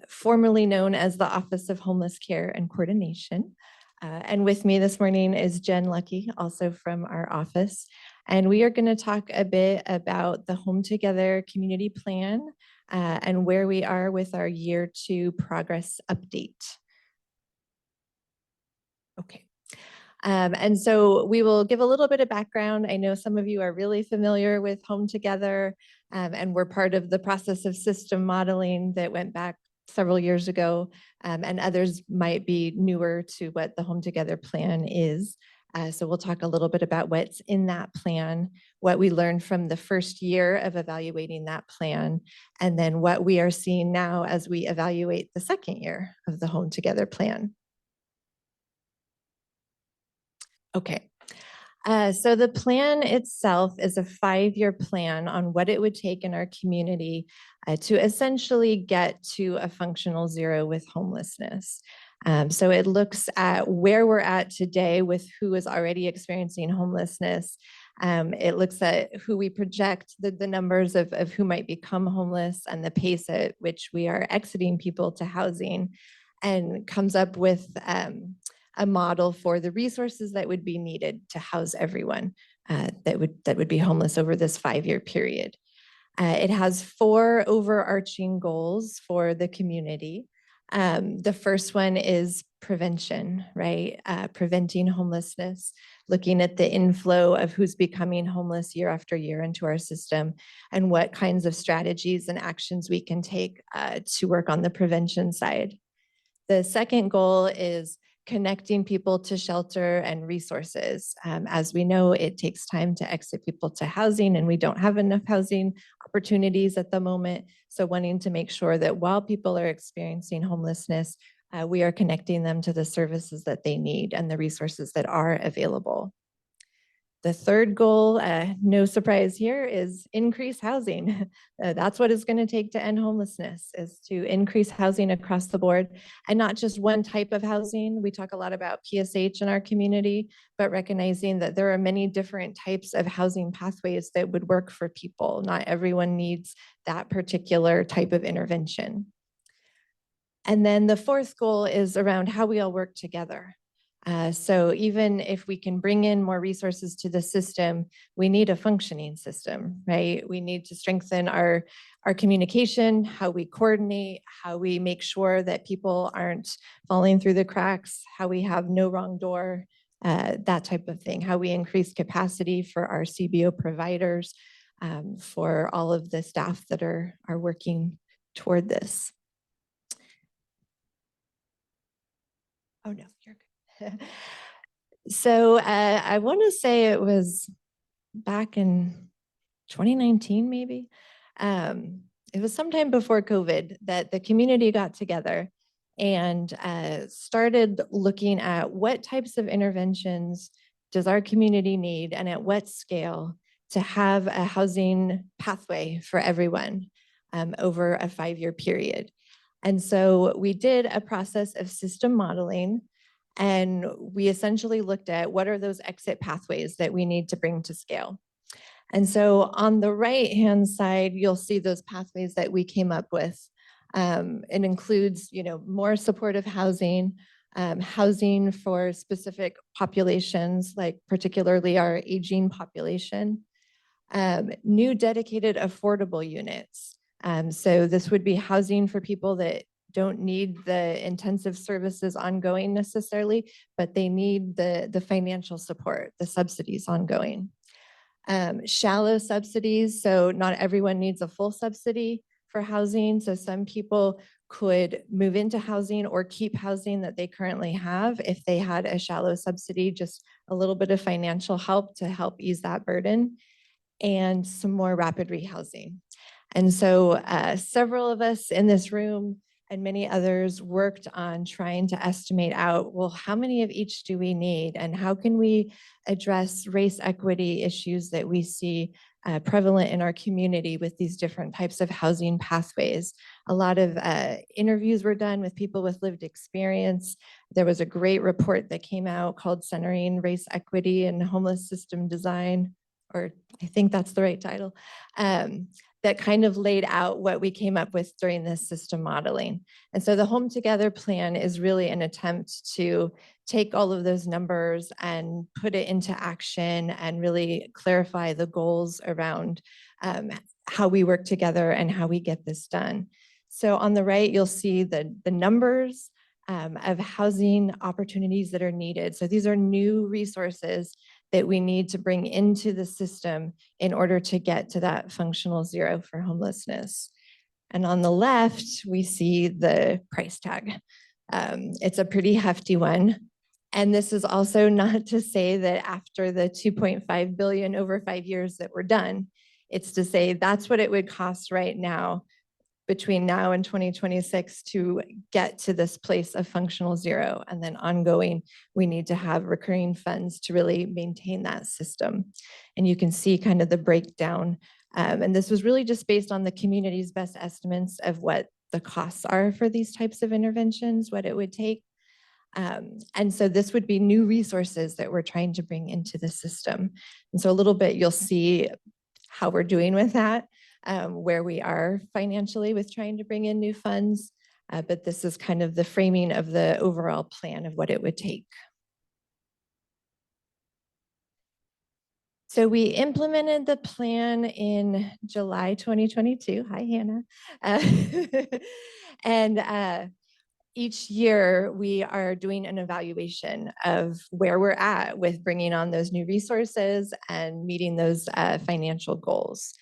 formerly known as the Office of Homeless Care and Coordination. And with me this morning is Jen Lucky, also from our office. And we are going to talk a bit about the Home Together Community Plan and where we are with our Year 2 progress update. Okay. And so we will give a little bit of background. I know some of you are really familiar with Home Together, and we're part of the process of system modeling that went back several years ago, and others might be newer to what the Home Together plan is. So we'll talk a little bit about what's in that plan, what we learned from the first year of evaluating that plan, and then what we are seeing now as we evaluate the second year of the Home Together plan. Okay. So the plan itself is a 5-year plan on what it would take in our community to essentially get to a functional zero with homelessness. So it looks at where we're at today with who is already experiencing homelessness. It looks at who we project, the numbers of who might become homeless and the pace at which we are exiting people to housing, and comes up with a model for the resources that would be needed to house everyone that would be homeless over this 5-year period. It has 4 overarching goals for the community. The first one is prevention, right? Preventing homelessness, looking at the inflow of who's becoming homeless year after year into our system, and what kinds of strategies and actions we can take to work on the prevention side. The second goal is connecting people to shelter and resources. As we know, it takes time to exit people to housing, and we don't have enough housing opportunities at the moment. So wanting to make sure that while people are experiencing homelessness, we are connecting them to the services that they need and the resources that are available. The third goal, no surprise here, is increase housing. That's what it's going to take to end homelessness, is to increase housing across the board, and not just one type of housing. We talk a lot about PSH in our community, but recognizing that there are many different types of housing pathways that would work for people. Not everyone needs that particular type of intervention. And then the fourth goal is around how we all work together. So even if we can bring in more resources to the system, we need a functioning system, right? We need to strengthen our communication, how we coordinate, how we make sure that people aren't falling through the cracks, how we have no wrong door, that type of thing, how we increase capacity for our CBO providers, for all of the staff that are working toward this. Oh no, you're good. So I want to say it was back in 2019, maybe. It was sometime before COVID that the community got together and started looking at what types of interventions does our community need and at what scale to have a housing pathway for everyone over a 5-year period. And so we did a process of system modeling, and we essentially looked at what are those exit pathways that we need to bring to scale. And so on the right-hand side, you'll see those pathways that we came up with. It includes, more supportive housing, housing for specific populations, like particularly our aging population, new dedicated affordable units. So this would be housing for people that don't need the intensive services ongoing necessarily, but they need the financial support, the subsidies ongoing. Shallow subsidies, so not everyone needs a full subsidy for housing. So some people could move into housing or keep housing that they currently have if they had a shallow subsidy, just a little bit of financial help to help ease that burden, and some more rapid rehousing. And so several of us in this room and many others worked on trying to estimate out, well, how many of each do we need? And how can we address race equity issues that we see prevalent in our community with these different types of housing pathways? A lot of interviews were done with people with lived experience. There was a great report that came out called Centering Race Equity and Homeless System Design, or I think that's the right title, that kind of laid out what we came up with during this system modeling. And so the Home Together plan is really an attempt to take all of those numbers and put it into action and really clarify the goals around how we work together and how we get this done. So on the right, you'll see the numbers of housing opportunities that are needed. So these are new resources that we need to bring into the system in order to get to that functional zero for homelessness. And on the left, we see the price tag. It's a pretty hefty one. And this is also not to say that after the 2.5 billion over 5 years that we're done, it's to say that's what it would cost right now between now and 2026 to get to this place of functional zero. And then ongoing, we need to have recurring funds to really maintain that system. And you can see kind of the breakdown. And this was really just based on the community's best estimates of what the costs are for these types of interventions, what it would take. And so this would be new resources that we're trying to bring into the system. And so a little bit, you'll see how we're doing with that, where we are financially with trying to bring in new funds. But this is kind of the framing of the overall plan of what it would take. So we implemented the plan in July 2022. Hi, Hannah. And each year we are doing an evaluation of where we're at with bringing on those new resources and meeting those financial goals.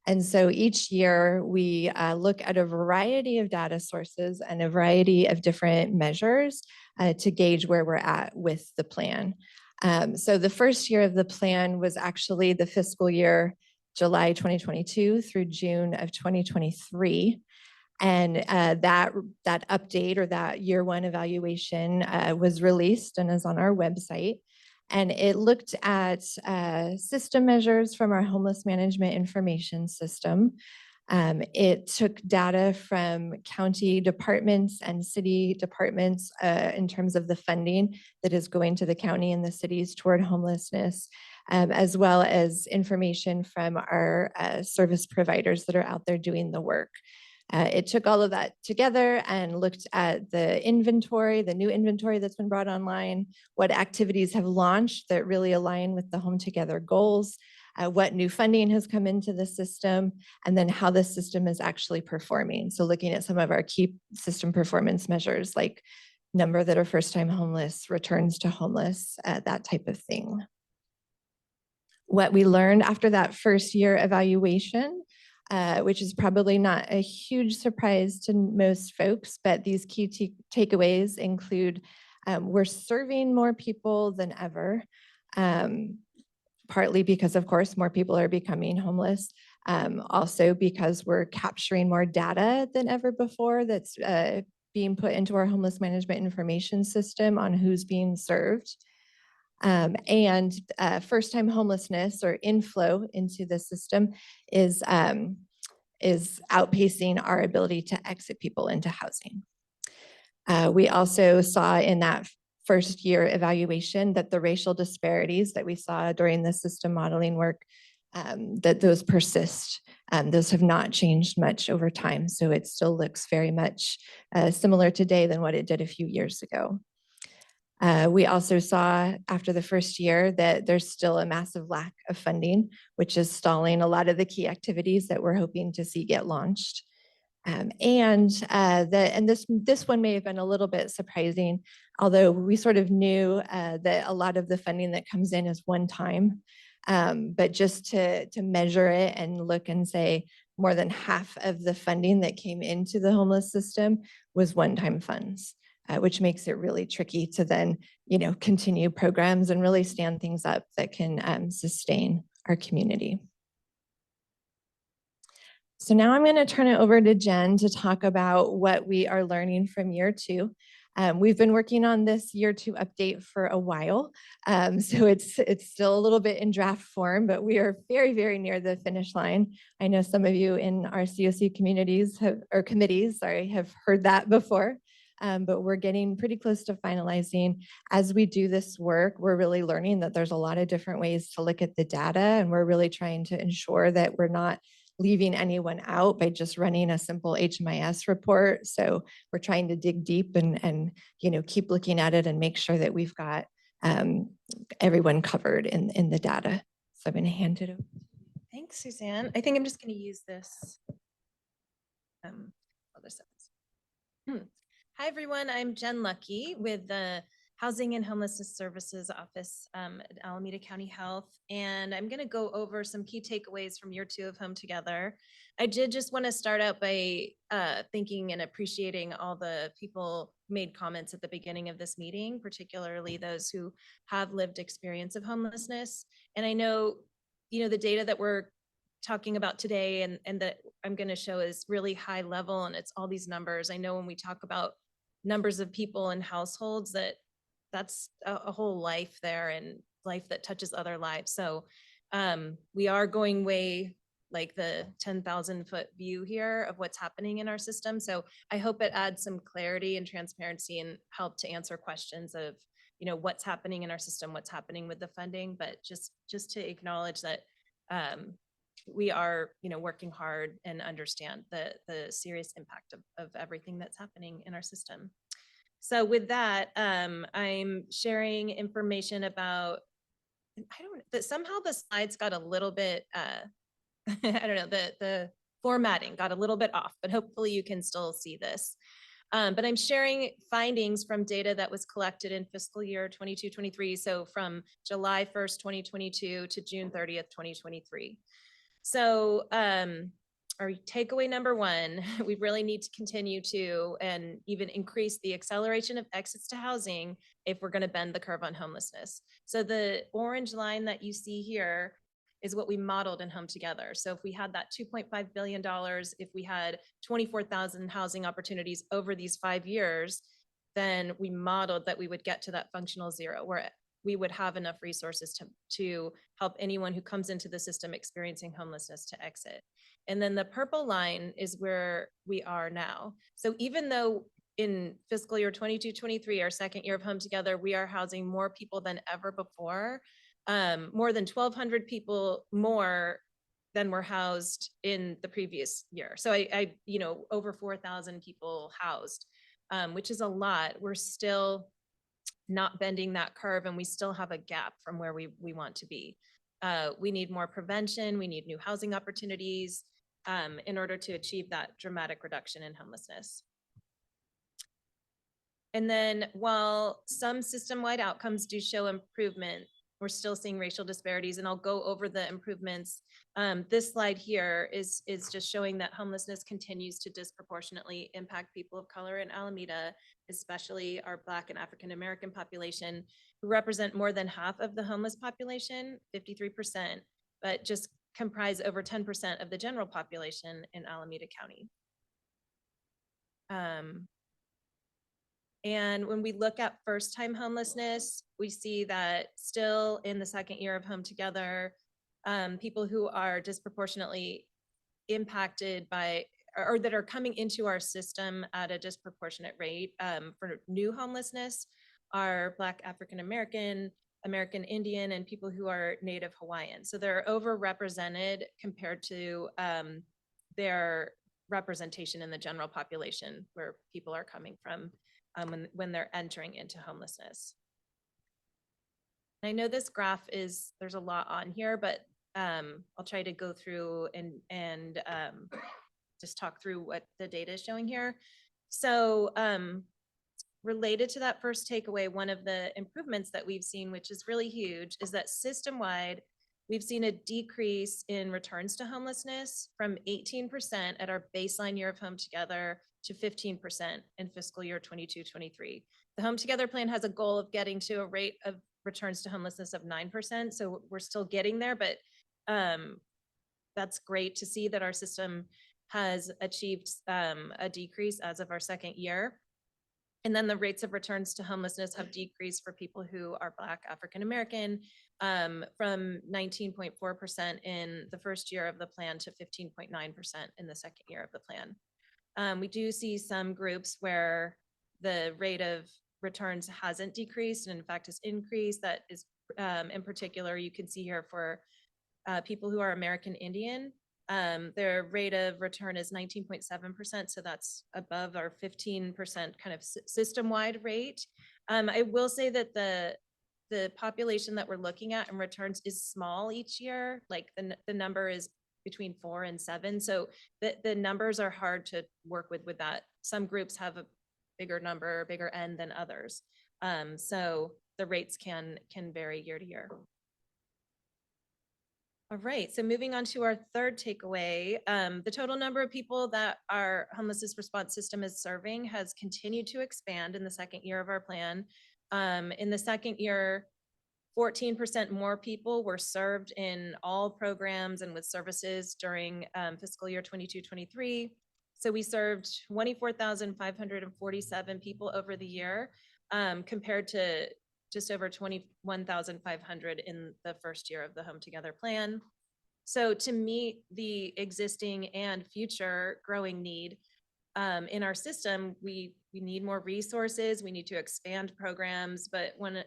And so each year we look at a variety of data sources and a variety of different measures to gauge where we're at with the plan. So the first year of the plan was actually the fiscal year July 2022 through June of 2023. And that update or that year one evaluation was released and is on our website. And it looked at system measures from our homeless management information system. It took data from county departments and city departments in terms of the funding that is going to the county and the cities toward homelessness, as well as information from our service providers that are out there doing the work. It took all of that together and looked at the inventory, the new inventory that's been brought online, what activities have launched that really align with the Home Together goals, what new funding has come into the system, and then how the system is actually performing. So looking at some of our key system performance measures like number that are first-time homeless, returns to homeless, that type of thing. What we learned after that first year evaluation, which is probably not a huge surprise to most folks, but these key takeaways include we're serving more people than ever, partly because, of course, more people are becoming homeless, also because we're capturing more data than ever before that's being put into our homeless management information system on who's being served. And first-time homelessness or inflow into the system is outpacing our ability to exit people into housing. We also saw in that first year evaluation that the racial disparities that we saw during the system modeling work, that those persist. Those have not changed much over time, so it still looks very much similar today than what it did a few years ago. We also saw after the first year that there's still a massive lack of funding, which is stalling a lot of the key activities that we're hoping to see get launched. This one may have been a little bit surprising, although we sort of knew that a lot of the funding that comes in is one time. But just to measure it and look and say more than half of the funding that came into the homeless system was one-time funds. Which makes it really tricky to then, continue programs and really stand things up that can sustain our community. So now I'm going to turn it over to Jen to talk about what we are learning from year two. We've been working on this year two update for a while, so it's still a little bit in draft form, but we are very, very near the finish line. I know some of you in our COC communities committees have heard that before. But we're getting pretty close to finalizing. As we do this work, we're really learning that there's a lot of different ways to look at the data, and we're really trying to ensure that we're not leaving anyone out by just running a simple HMIS report. So we're trying to dig deep and keep looking at it and make sure that we've got everyone covered in the data. So I'm going to hand it over. Thanks, Suzanne. I think I'm just going to use this. Other sentence. Hi, everyone. I'm Jen Lucky with the Housing and Homelessness Services Office at Alameda County Health. And I'm going to go over some key takeaways from year 2 of Home Together. I did just want to start out by thanking and appreciating all the people who made comments at the beginning of this meeting, particularly those who have lived experience of homelessness. And I know, the data that we're talking about today and that I'm going to show is really high level, and it's all these numbers. I know when we talk about numbers of people in households, that's a whole life there, and life that touches other lives. So we are going way like the 10,000 foot view here of what's happening in our system. So I hope it adds some clarity and transparency and help to answer questions of, what's happening in our system, what's happening with the funding, but just to acknowledge that we are, working hard and understand the serious impact of everything that's happening in our system. So with that, I'm sharing information about, that somehow the slides got a little bit, I don't know, the formatting got a little bit off, but hopefully you can still see this. But I'm sharing findings from data that was collected in fiscal year 22-23. So from July 1st, 2022 to June 30th, 2023. So our takeaway number 1, we really need to continue to and even increase the acceleration of exits to housing if we're going to bend the curve on homelessness. So the orange line that you see here is what we modeled in Home Together. So if we had that $2.5 billion, if we had 24,000 housing opportunities over these 5 years, then we modeled that we would get to that functional zero, where we would have enough resources to help anyone who comes into the system experiencing homelessness to exit. And then the purple line is where we are now. So even though in fiscal year 22-23, our second year of Home Together, we are housing more people than ever before, more than 1,200 people more than were housed in the previous year. So I over 4,000 people housed, which is a lot. We're still not bending that curve, and we still have a gap from where we want to be. We need more prevention. We need new housing opportunities in order to achieve that dramatic reduction in homelessness. And then while some system-wide outcomes do show improvement, we're still seeing racial disparities, and I'll go over the improvements. This slide here is just showing that homelessness continues to disproportionately impact people of color in Alameda, especially our Black and African American population, who represent more than half of the homeless population, 53%, but just comprise over 10% of the general population in Alameda County. And when we look at first-time homelessness, we see that still in the second year of Home Together, people who are disproportionately impacted by, or that are coming into our system at a disproportionate rate for new homelessness are Black, African American, American Indian, and people who are Native Hawaiian. So they're overrepresented compared to their representation in the general population where people are coming from when they're entering into homelessness. I know this graph there's a lot on here, but I'll try to go through and just talk through what the data is showing here. So related to that first takeaway, one of the improvements that we've seen, which is really huge, is that system-wide, we've seen a decrease in returns to homelessness from 18% at our baseline year of Home Together to 15% in fiscal year 22-23. The Home Together plan has a goal of getting to a rate of returns to homelessness of 9%. So we're still getting there, but that's great to see that our system has achieved a decrease as of our second year. And then the rates of returns to homelessness have decreased for people who are Black, African American, from 19.4% in the first year of the plan to 15.9% in the second year of the plan. We do see some groups where the rate of returns hasn't decreased, and in fact has increased. That is in particular, you can see here for people who are American Indian. Their rate of return is 19.7%, so that's above our 15% kind of system-wide rate. I will say that the population that we're looking at in returns is small each year. Like the number is between 4 and 7. So the numbers are hard to work with that. Some groups have a bigger number, bigger end than others. So the rates can vary year to year. All right, so moving on to our third takeaway, the total number of people that our homelessness response system is serving has continued to expand in the second year of our plan. In the second year, 14% more people were served in all programs and with services during fiscal year 22-23. So we served 24,547 people over the year, compared to just over 21,500 in the first year of the Home Together plan. So to meet the existing and future growing need in our system, we need more resources, we need to expand programs, but one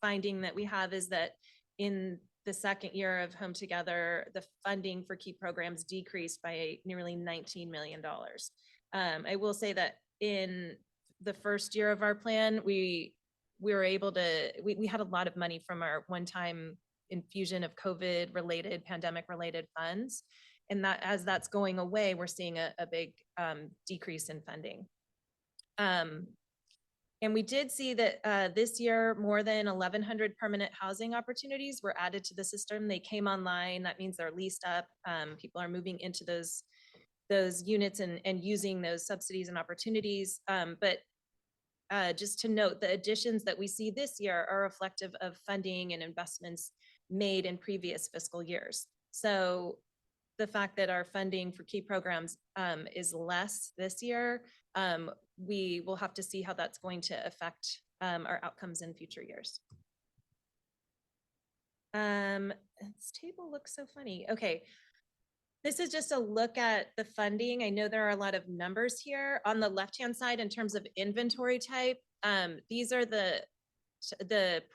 finding that we have is that in the second year of Home Together, the funding for key programs decreased by nearly $19 million. I will say that in the first year of our plan, we were able to, we had a lot of money from our one-time infusion of COVID related, pandemic related funds. And that as that's going away, we're seeing a big decrease in funding. And we did see that this year, more than 1,100 permanent housing opportunities were added to the system. They came online. That means they're leased up. People are moving into those units and using those subsidies and opportunities. But just to note, the additions that we see this year are reflective of funding and investments made in previous fiscal years. So the fact that our funding for key programs is less this year, we will have to see how that's going to affect our outcomes in future years. This table looks so funny. Okay. This is just a look at the funding. I know there are a lot of numbers here. On the left-hand side, in terms of inventory type, these are the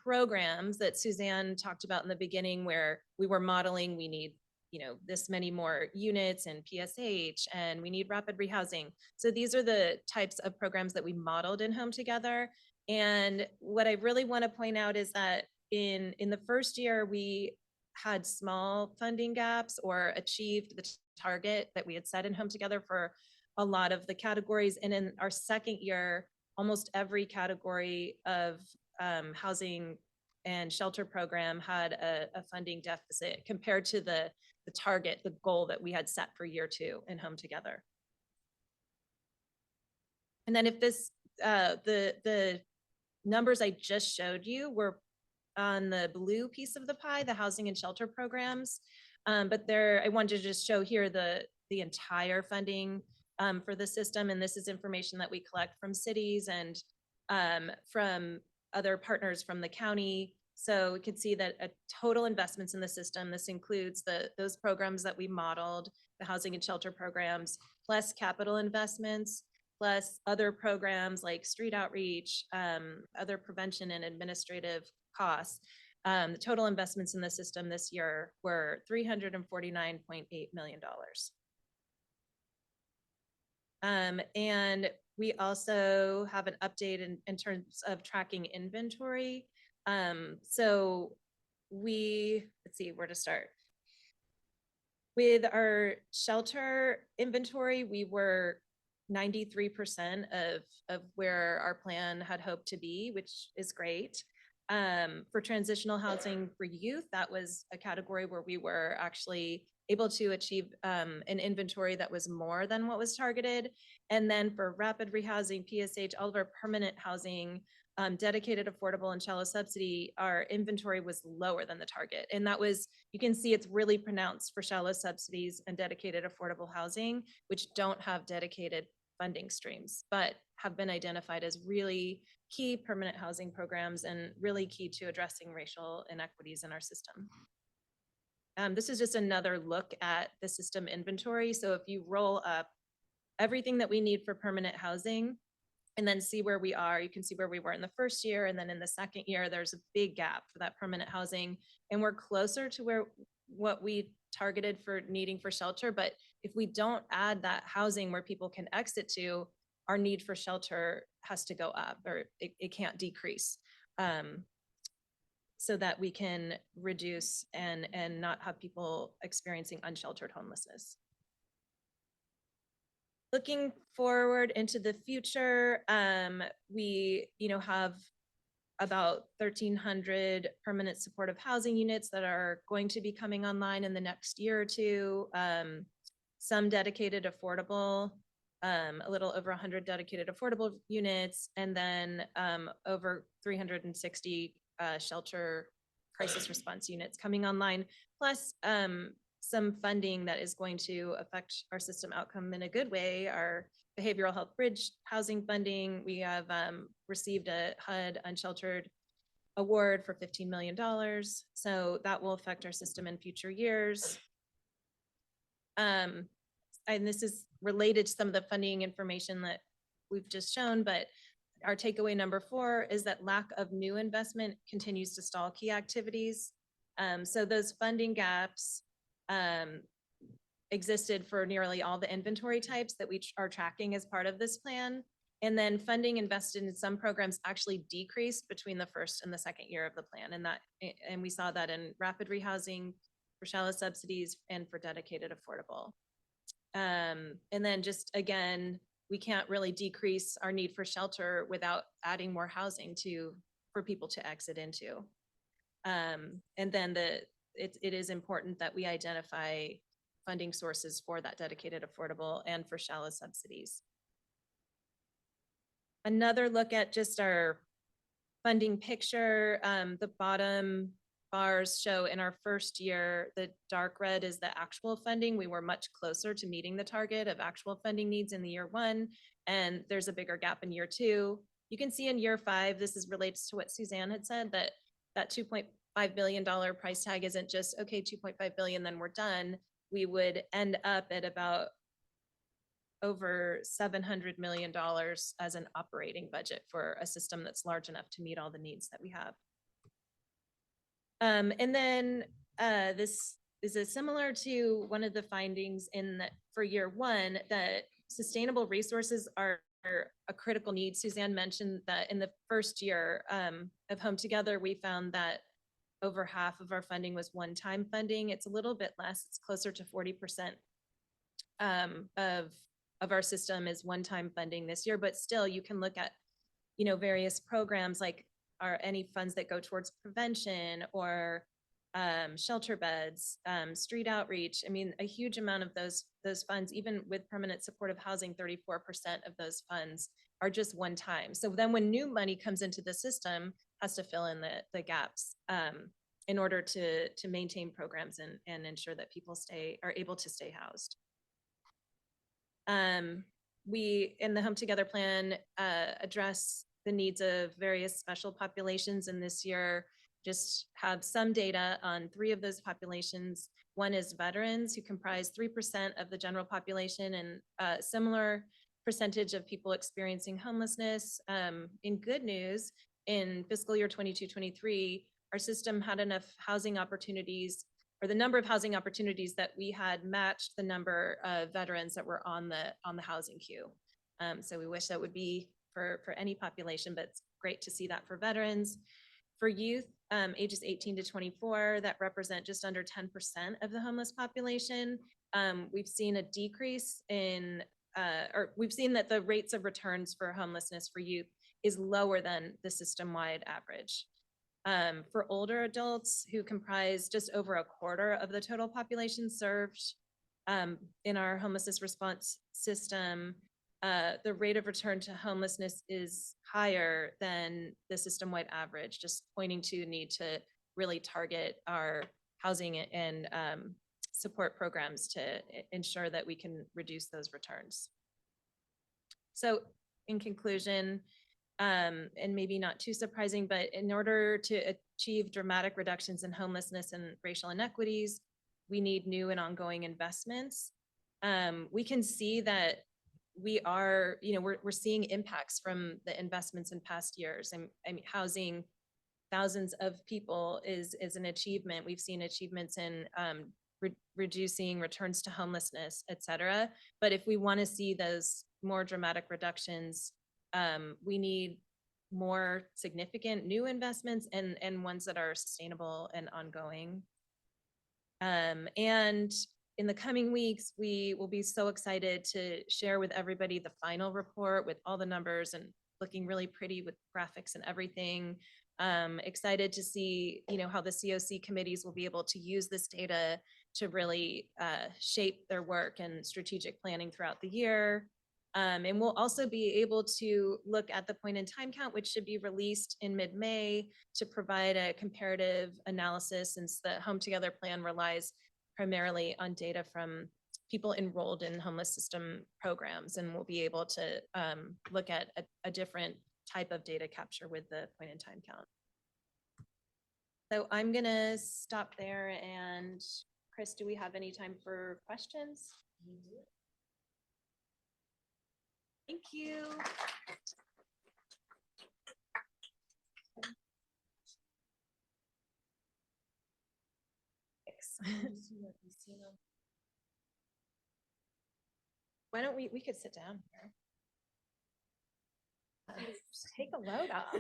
programs that Suzanne talked about in the beginning, where we were modeling, we need, you know, this many more units and PSH, and we need rapid rehousing. So these are the types of programs that we modeled in Home Together. And what I really want to point out is that in the first year, we had small funding gaps or achieved the target that we had set in Home Together for a lot of the categories. And in our second year, almost every category of housing and shelter program had a funding deficit compared to the target, the goal that we had set for year 2 in Home Together. And then if this, the numbers I just showed you were on the blue piece of the pie, the housing and shelter programs. But there, I wanted to just show here the entire funding for the system. And this is information that we collect from cities and from other partners from the county. So we could see that a total investments in the system, this includes those programs that we modeled, the housing and shelter programs, plus capital investments, plus other programs like street outreach, other prevention and administrative costs. The total investments in the system this year were $349.8 million. And we also have an update in terms of tracking inventory. So let's see where to start. With our shelter inventory, we were 93% of where our plan had hoped to be, which is great. For transitional housing for youth, that was a category where we were actually able to achieve an inventory that was more than what was targeted. And then for rapid rehousing, PSH, all of our permanent housing, dedicated, affordable, and shallow subsidy, our inventory was lower than the target. And that was, you can see it's really pronounced for shallow subsidies and dedicated affordable housing, which don't have dedicated funding streams, but have been identified as really key permanent housing programs and really key to addressing racial inequities in our system. This is just another look at the system inventory. So if you roll up everything that we need for permanent housing and then see where we are, you can see where we were in the first year. And then in the second year, there's a big gap for that permanent housing. And we're closer to where what we targeted for needing for shelter, but if we don't add that housing where people can exit to, our need for shelter has to go up, or it can't decrease. So that we can reduce and not have people experiencing unsheltered homelessness. Looking forward into the future, we have about 1,300 permanent supportive housing units that are going to be coming online in the next year or two. Some dedicated affordable, a little over 100 dedicated affordable units, and then over 360 shelter crisis response units coming online, plus some funding that is going to affect our system outcome in a good way. Our behavioral health bridge housing funding, we have received a HUD unsheltered award for $15 million. So that will affect our system in future years. And this is related to some of the funding information that we've just shown, but our takeaway number 4 is that lack of new investment continues to stall key activities. So those funding gaps existed for nearly all the inventory types that we are tracking as part of this plan. And then funding invested in some programs actually decreased between the first and the second year of the plan. And we saw that in rapid rehousing, for shallow subsidies, and for dedicated affordable. And then just again, we can't really decrease our need for shelter without adding more housing for people to exit into. And then it is important that we identify funding sources for that dedicated affordable and for shallow subsidies. Another look at just our funding picture, the bottom bars show in our first year, the dark red is the actual funding. We were much closer to meeting the target of actual funding needs in the year 1, and there's a bigger gap in year 2. You can see in year 5, this relates to what Suzanne had said, that $2.5 billion price tag isn't just, okay, 2.5 billion, then we're done. We would end up at about over $700 million as an operating budget for a system that's large enough to meet all the needs that we have. And then this is similar to one of the findings for year 1, that sustainable resources are a critical need. Suzanne mentioned that in the first year of Home Together, we found that over half of our funding was one-time funding. It's a little bit less, it's closer to 40% of our system is one-time funding this year, but still you can look at, various programs like any funds that go towards prevention or shelter beds, street outreach. I mean, a huge amount of those funds, even with permanent supportive housing, 34% of those funds are just one time. So then when new money comes into the system, has to fill in the gaps in order to maintain programs and ensure that people are able to stay housed. We, in the Home Together plan, address the needs of various special populations, and this year just have some data on 3 of those populations. One is veterans, who comprise 3% of the general population, and a similar percentage of people experiencing homelessness. In good news, in fiscal year 22-23, our system had enough housing opportunities, or the number of housing opportunities that we had matched the number of veterans that were on the housing queue. So we wish that would be for any population, but it's great to see that for veterans. For youth, ages 18 to 24, that represent just under 10% of the homeless population. We've seen a decrease or we've seen that the rates of returns for homelessness for youth is lower than the system-wide average. For older adults, who comprise just over a quarter of the total population served in our homelessness response system, the rate of return to homelessness is higher than the system-wide average, just pointing to the need to really target our housing and support programs to ensure that we can reduce those returns. So in conclusion, and maybe not too surprising, but in order to achieve dramatic reductions in homelessness and racial inequities, we need new and ongoing investments. We can see that we're seeing impacts from the investments in past years. I mean, housing thousands of people is an achievement. We've seen achievements in reducing returns to homelessness, et cetera. But if we want to see those more dramatic reductions, we need more significant new investments and ones that are sustainable and ongoing. And in the coming weeks, we will be so excited to share with everybody the final report with all the numbers and looking really pretty with graphics and everything. Excited to see, how the COC committees will be able to use this data to really shape their work and strategic planning throughout the year. And we'll also be able to look at the point in time count, which should be released in mid-May, to provide a comparative analysis, since the Home Together plan relies primarily on data from people enrolled in homeless system programs. And we'll be able to look at a different type of data capture with the point in time count. So I'm gonna stop there, and Chris, do we have any time for questions? Thank you. Why don't we could sit down here. Just take a load off.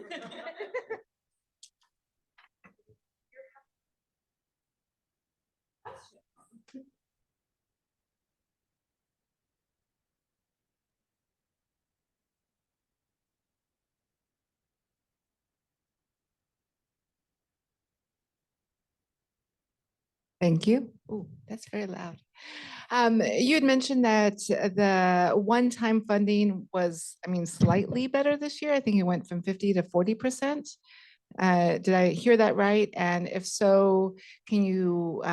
Thank you. Oh, that's very loud. You had mentioned that the one-time funding was, slightly better this year. I think it went from 50 to 40%. Did I hear that right? And if so, can you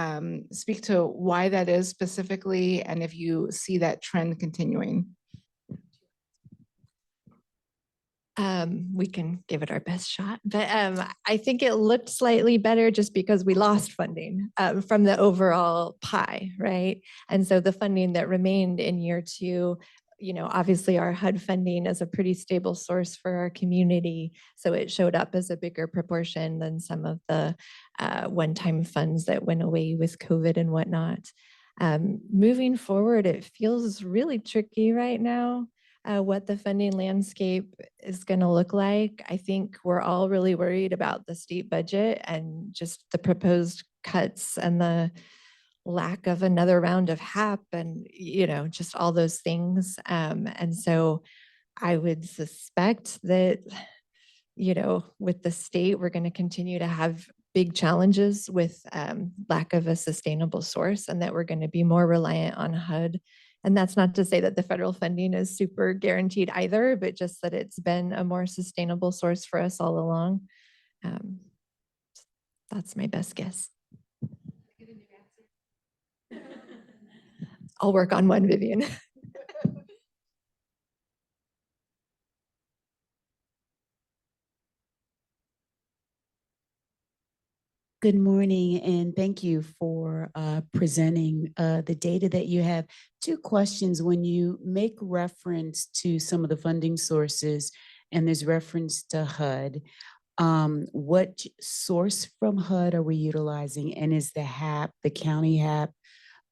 speak to why that is specifically, and if you see that trend continuing? We can give it our best shot, but I think it looked slightly better just because we lost funding from the overall pie, right? And so the funding that remained in year two, obviously our HUD funding is a pretty stable source for our community. So it showed up as a bigger proportion than some of the one-time funds that went away with COVID and whatnot. Moving forward, it feels really tricky right now. What the funding landscape is going to look like. I think we're all really worried about the state budget and just the proposed cuts and the lack of another round of HAP and, just all those things. And so I would suspect that, with the state, we're going to continue to have big challenges with lack of a sustainable source, and that we're going to be more reliant on HUD. And that's not to say that the federal funding is super guaranteed either, but just that it's been a more sustainable source for us all along. That's my best guess. I'll work on one, Vivian. Good morning, and thank you for presenting the data that you have. Two questions. When you make reference to some of the funding sources, and there's reference to HUD, what source from HUD are we utilizing? And is the HAP, the county HAP?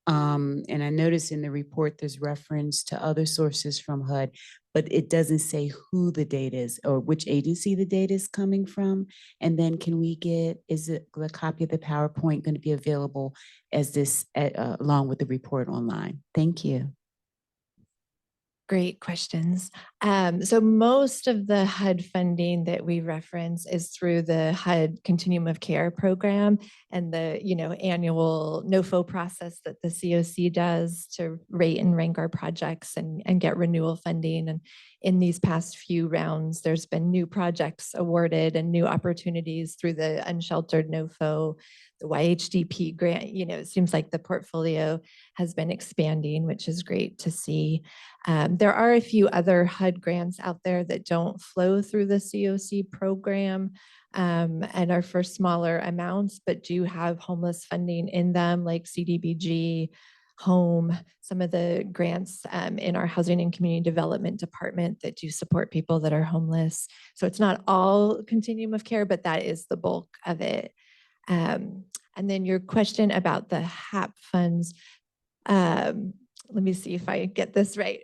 And I noticed in the report there's reference to other sources from HUD, but it doesn't say who the data is or which agency the data is coming from. And then can we is it the copy of the PowerPoint going to be available as this along with the report online? Thank you. Great questions. So most of the HUD funding that we reference is through the HUD Continuum of Care program and the annual NOFO process that the COC does to rate and rank our projects and get renewal funding. And in these past few rounds, there's been new projects awarded and new opportunities through the unsheltered NOFO, the YHDP grant. It seems like the portfolio has been expanding, which is great to see. There are a few other HUD grants out there that don't flow through the COC program and are for smaller amounts, but do have homeless funding in them, like CDBG, home, some of the grants in our housing and community development department that do support people that are homeless. So it's not all continuum of care, but that is the bulk of it. And then your question about the HAP funds, let me see if I get this right.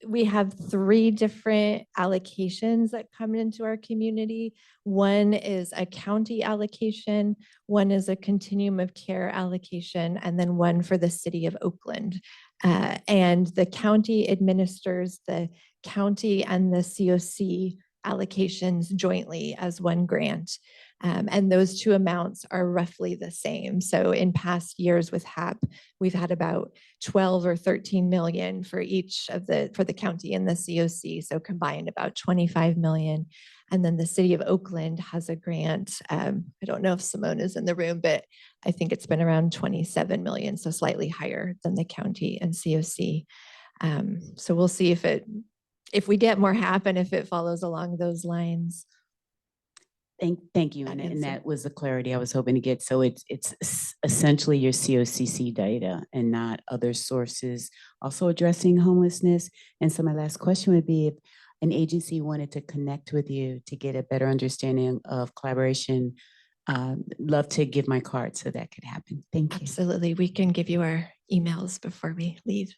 We have 3 different allocations that come into our community. One is a county allocation, one is a continuum of care allocation, and then one for the city of Oakland. And the county administers the county and the COC allocations jointly as one grant. And those 2 amounts are roughly the same. So in past years with HAP, we've had about 12 or 13 million for each of for the county and the COC. So combined about 25 million. And then the city of Oakland has a grant. I don't know if Simone is in the room, but I think it's been around 27 million. So slightly higher than the county and COC. So we'll see if we get more HAP and if it follows along those lines. Thank you. That And answer. that was the clarity I was hoping to get. So it's essentially your COCC data and not other sources also addressing homelessness. And so my last question would be, if an agency wanted to connect with you to get a better understanding of collaboration, love to give my card so that could happen. Thank you. Absolutely. We can give you our emails before we leave.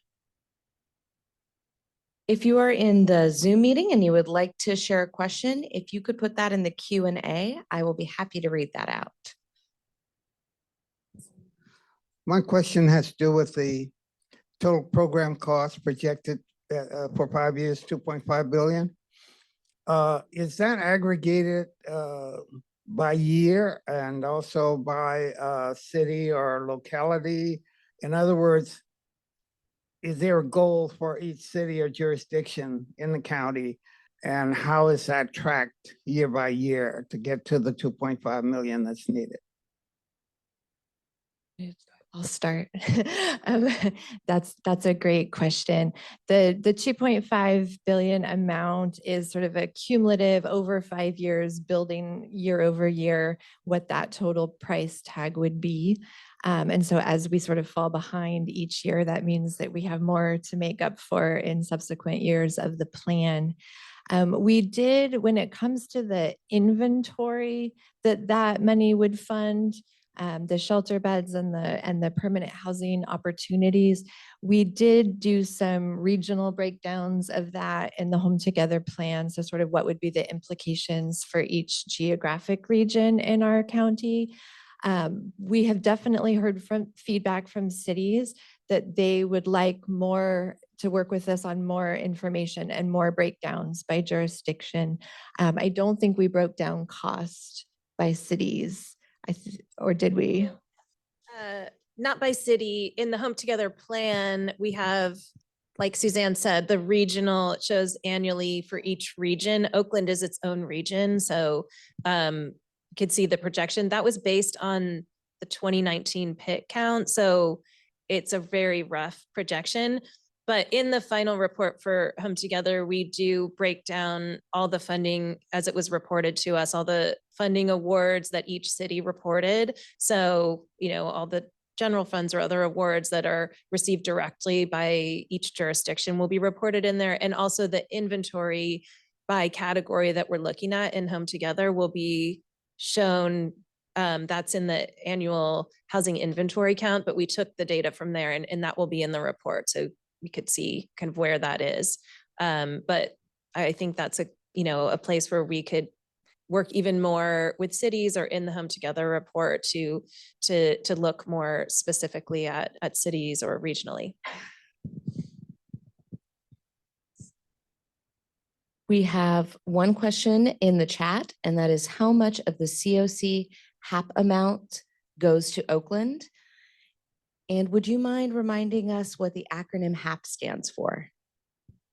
If you are in the Zoom meeting and you would like to share a question, if you could put that in the Q&A, I will be happy to read that out. My question has to do with the total program cost projected for 5 years, 2.5 billion. Is that aggregated by year and also by city or locality? In other words, is there a goal for each city or jurisdiction in the county? And how is that tracked year by year to get to the 2.5 million that's needed? I'll start. That's a great question. The 2.5 billion amount is sort of a cumulative over 5 years, building year over year what that total price tag would be. And so as we sort of fall behind each year, that means that we have more to make up for in subsequent years of the plan. We did, when it comes to the inventory that money would fund, the shelter beds and the permanent housing opportunities, we did do some regional breakdowns of that in the Home Together plan. So sort of what would be the implications for each geographic region in our county. We have definitely heard feedback from cities that they would like more to work with us on more information and more breakdowns by jurisdiction. I don't think we broke down cost by cities. Or did we? Not by city. In the Home Together plan, we have, like Suzanne said, the regional, it shows annually for each region. Oakland is its own region. So you could see the projection. That was based on the 2019 PIT count. So it's a very rough projection. But in the final report for Home Together, we do break down all the funding as it was reported to us, all the funding awards that each city reported. So, all the general funds or other awards that are received directly by each jurisdiction will be reported in there. And also the inventory by category that we're looking at in Home Together will be shown. That's in the annual housing inventory count, but we took the data from there and that will be in the report. So we could see kind of where that is. But I think that's a place where we could work even more with cities or in the Home Together report to look more specifically at cities or regionally. We have one question in the chat, and that is how much of the COC HAP amount goes to Oakland? And would you mind reminding us what the acronym HAP stands for?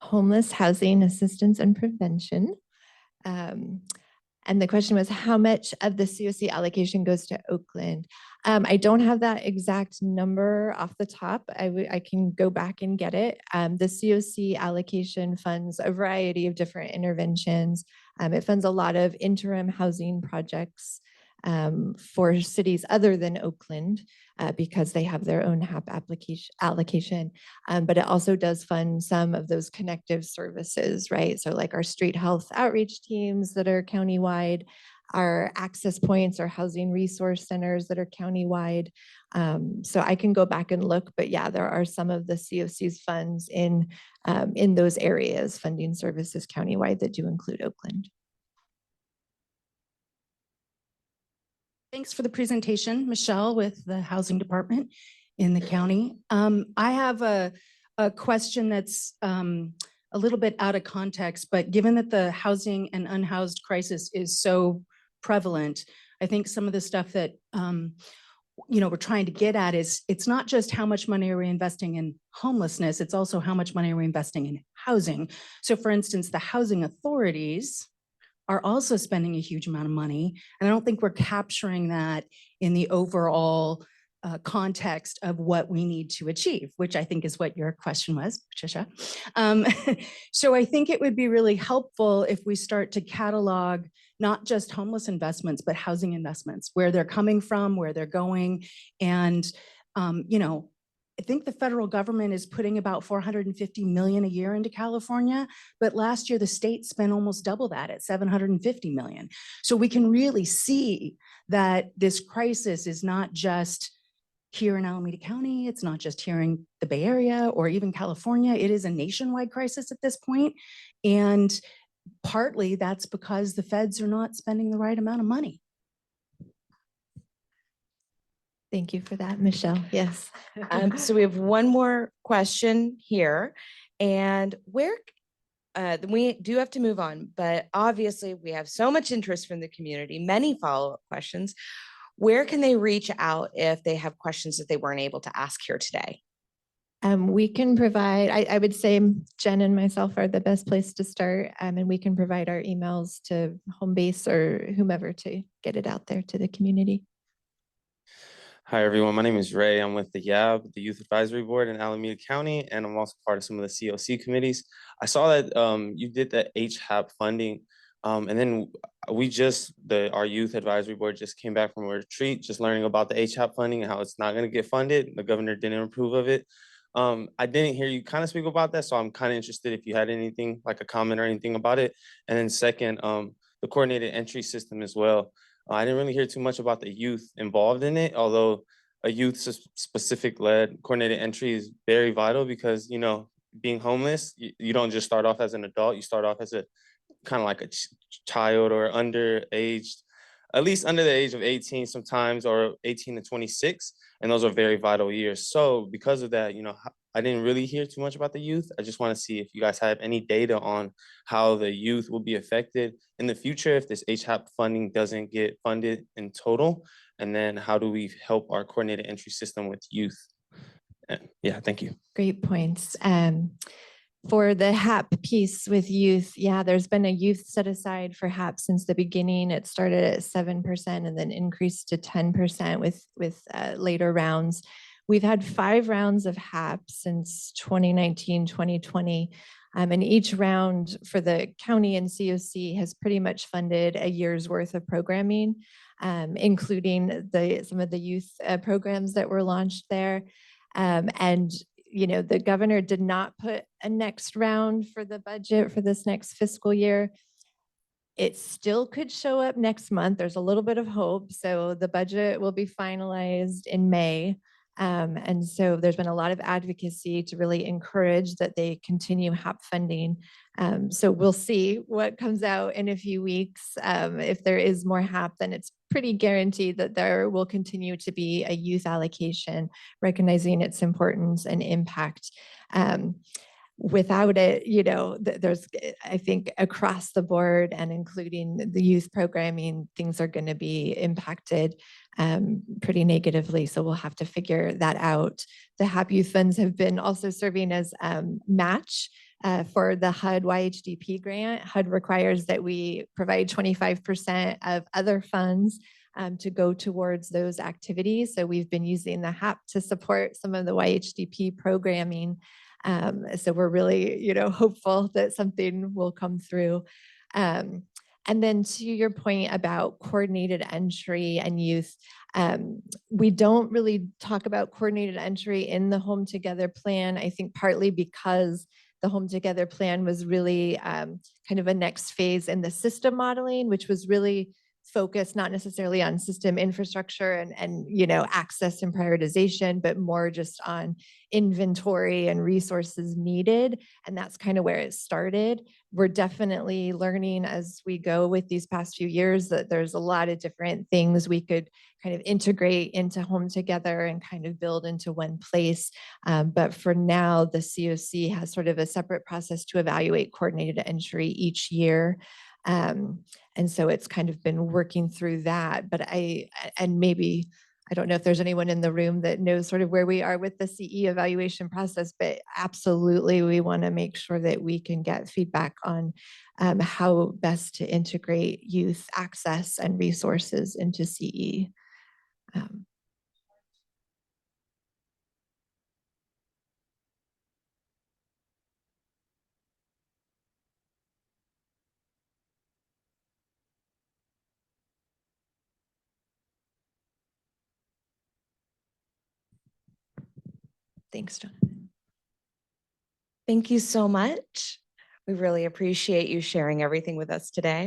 Homeless Housing Assistance and Prevention. And the question was how much of the COC allocation goes to Oakland? I don't have that exact number off the top. I can go back and get it. The COC allocation funds a variety of different interventions. It funds a lot of interim housing projects. for cities other than Oakland because they have their own HAP allocation. But it also does fund some of those connective services, right? So like our street health outreach teams that are countywide, our access points or housing resource centers that are countywide. So I can go back and look, but yeah, there are some of the COC's funds in those areas, funding services countywide that do include Oakland. Thanks for the presentation, Michelle, with the Housing Department in the county. I have a question that's a little bit out of context, but given that the housing and unhoused crisis is so prevalent, I think some of the stuff that we're trying to get at is it's not just how much money are we investing in homelessness, it's also how much money are we investing in housing. So for instance, the housing authorities are also spending a huge amount of money. And I don't think we're capturing that in the overall context of what we need to achieve, which I think is what your question was, Patricia. So I think it would be really helpful if we start to catalog not just homeless investments, but housing investments, where they're coming from, where they're going. And, I think the federal government is putting about $450 million a year into California, but last year the state spent almost double that at $750 million. So we can really see that this crisis is not just here in Alameda County, it's not just here in the Bay Area or even California, it is a nationwide crisis at this point. And partly that's because the feds are not spending the right amount of money. Thank you for that, Michelle. Yes. So we have one more question here, and we do have to move on, but obviously we have so much interest from the community, many follow-up questions. Where can they reach out if they have questions that they weren't able to ask here today? We can provide, I would say Jen and myself are the best place to start, and we can provide our emails to home base or whomever to get it out there to the community. Hi, everyone. My name is Ray. I'm with the YAB, the Youth Advisory Board in Alameda County, and I'm also part of some of the COC committees. I saw that you did the HAP funding, and then our Youth Advisory Board just came back from a retreat, just learning about the HAP funding and how it's not going to get funded. The governor didn't approve of it. I didn't hear you kind of speak about that, so I'm kind of interested if you had anything, like a comment or anything about it. And then second, the coordinated entry system as well. I didn't really hear too much about the youth involved in it, although a youth specific led coordinated entry is very vital because, being homeless, you don't just start off as an adult, you start off as a kind of like a child or underaged, at least under the age of 18 sometimes, or 18 to 26. And those are very vital years. So because of that, I didn't really hear too much about the youth. I just want to see if you guys have any data on how the youth will be affected in the future if this HAP funding doesn't get funded in total. And then how do we help our coordinated entry system with youth? Yeah, thank you. Great points. For the HAP piece with youth, yeah, there's been a youth set aside for HAP since the beginning. It started at 7% and then increased to 10% with later rounds. We've had 5 rounds of HAP since 2019, 2020. And each round for the county and COC has pretty much funded a year's worth of programming, including some of the youth programs that were launched there. And the governor did not put a next round for the budget for this next fiscal year. It still could show up next month. There's a little bit of hope. So the budget will be finalized in May. And so there's been a lot of advocacy to really encourage that they continue HAP funding. So we'll see what comes out in a few weeks. If there is more HAP, then it's pretty guaranteed that there will continue to be a youth allocation, recognizing its importance and impact. Without it, there's, I think, across the board and including the youth programming, things are going to be impacted pretty negatively. So we'll have to figure that out. The HAP Youth Funds have been also serving as match for the HUD YHDP grant. HUD requires that we provide 25% of other funds to go towards those activities. So we've been using the HAP to support some of the YHDP programming. So we're really, hopeful that something will come through. And then to your point about coordinated entry and youth, we don't really talk about coordinated entry in the Home Together plan. I think partly because the Home Together plan was really kind of a next phase in the system modeling, which was really focused not necessarily on system infrastructure and access and prioritization, but more just on inventory and resources needed. And that's kind of where it started. We're definitely learning as we go with these past few years that there's a lot of different things we could kind of integrate into Home Together and kind of build into one place. But for now, the COC has sort of a separate process to evaluate coordinated entry each year. And so it's kind of been working through that. But maybe, I don't know if there's anyone in the room that knows sort of where we are with the CE evaluation process, but absolutely, we want to make sure that we can get feedback on how best to integrate youth access and resources into CE. Thanks, Jonathan. Thank you so much. We really appreciate you sharing everything with us today.